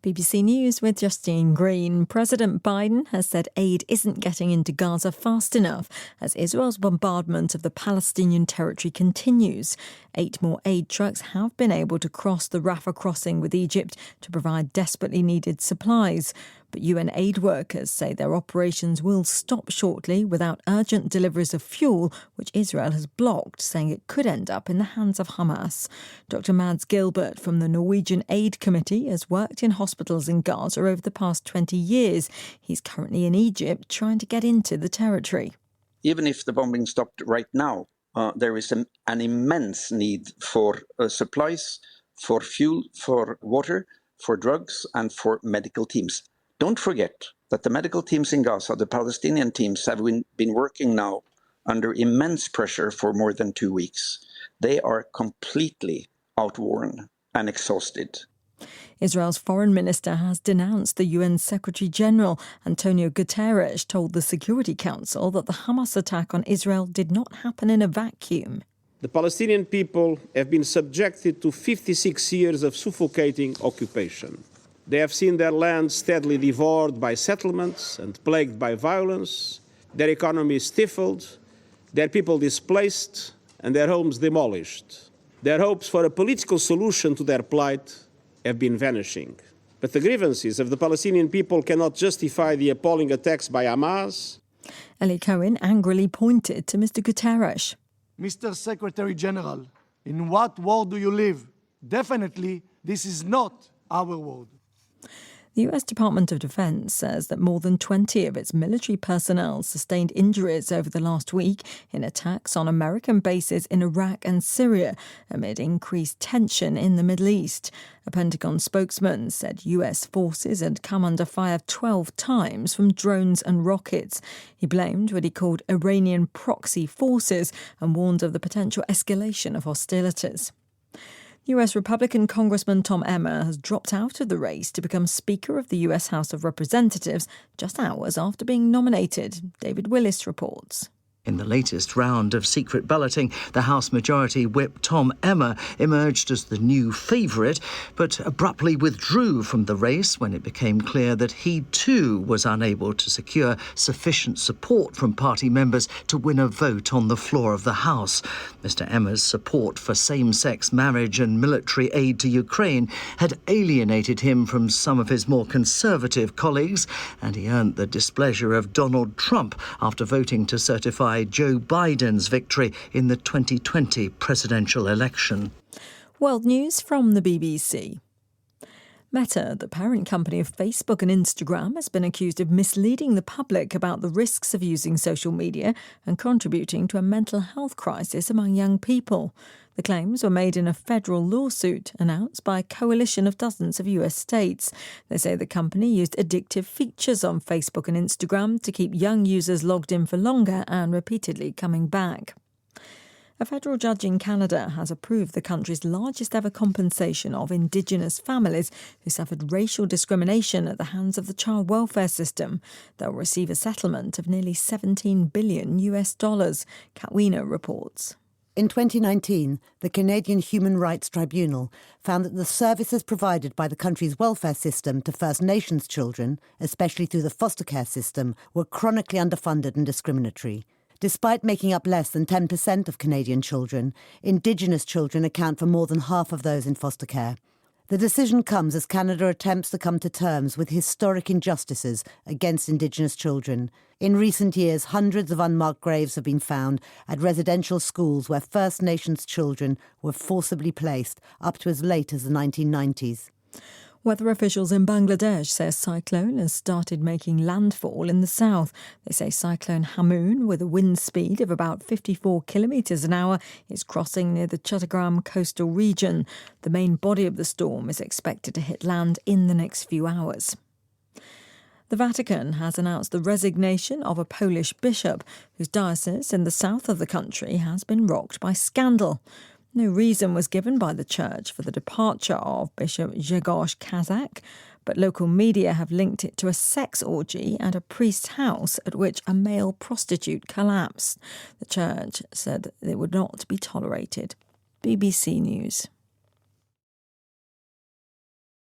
BBC News with Justine Green. President Biden has said aid isn't getting into Gaza fast enough as Israel's bombardment of the Palestinian territory continues. 8 more aid trucks have been able to cross the Rafah crossing with Egypt to provide desperately needed supplies. But UN aid workers say their operations will stop shortly without urgent deliveries of fuel, which Israel has blocked, saying it could end up in the hands of Hamas. Dr. Mads Gilbert from the Norwegian Aid Committee has worked in hospitals in Gaza over the past 20 years. He's currently in Egypt trying to get into the territory. Even if the bombing stopped right now, there is an immense need for supplies, for fuel, for water, for drugs, and for medical teams. Don't forget that the medical teams in Gaza, the Palestinian teams, have been working now under immense pressure for more than 2 weeks. They are completely outworn and exhausted. Israel's foreign minister has denounced the UN Secretary-General. Antonio Guterres told the Security Council that the Hamas attack on Israel did not happen in a vacuum. The Palestinian people have been subjected to 56 years of suffocating occupation. They have seen their land steadily devoured by settlements and plagued by violence, their economy stifled, their people displaced, and their homes demolished. Their hopes for a political solution to their plight have been vanishing. But the grievances of the Palestinian people cannot justify the appalling attacks by Hamas. Eli Cohen angrily pointed to Mr. Guterres. Mr. Secretary General, in what world do you live? Definitely, this is not our world. The US Department of Defense says that more than 20 of its military personnel sustained injuries over the last week in attacks on American bases in Iraq and Syria amid increased tension in the Middle East. A Pentagon spokesman said US forces had come under fire 12 times from drones and rockets. He blamed what he called Iranian proxy forces and warned of the potential escalation of hostilities. US Republican Congressman Tom Emmer has dropped out of the race to become Speaker of the US House of Representatives just hours after being nominated. David Willis reports. In the latest round of secret balloting, the House Majority Whip Tom Emmer emerged as the new favourite, but abruptly withdrew from the race when it became clear that he too was unable to secure sufficient support from party members to win a vote on the floor of the House. Mr Emmer's support for same-sex marriage and military aid to Ukraine had alienated him from some of his more conservative colleagues, and he earned the displeasure of Donald Trump after voting to certify Joe Biden's victory in the 2020 presidential election. World news from the BBC. Meta, the parent company of Facebook and Instagram, has been accused of misleading the public about the risks of using social media and contributing to a mental health crisis among young people. The claims were made in a federal lawsuit announced by a coalition of dozens of US states. They say the company used addictive features on Facebook and Instagram to keep young users logged in for longer and repeatedly coming back. A federal judge in Canada has approved the country's largest ever compensation of Indigenous families who suffered racial discrimination at the hands of the child welfare system. They'll receive a settlement of nearly $17 billion. Kat Wiener reports. In 2019, the Canadian Human Rights Tribunal found that the services provided by the country's welfare system to First Nations children, especially through the foster care system, were chronically underfunded and discriminatory. Despite making up less than 10% of Canadian children, Indigenous children account for more than half of those in foster care. The decision comes as Canada attempts to come to terms with historic injustices against Indigenous children. In recent years, hundreds of unmarked graves have been found at residential schools where First Nations children were forcibly placed up to as late as the 1990s. Weather officials in Bangladesh say a cyclone has started making landfall in the south. They say Cyclone Hamoon, with a wind speed of about 54 kilometres an hour, is crossing near the Chattogram coastal region. The main body of the storm is expected to hit land in the next few hours. The Vatican has announced the resignation of a Polish bishop whose diocese in the south of the country has been rocked by scandal. No reason was given by the church for the departure of Bishop Grzegorz Kazak, but local media have linked it to a sex orgy at a priest's house at which a male prostitute collapsed. The church said it would not be tolerated. BBC News.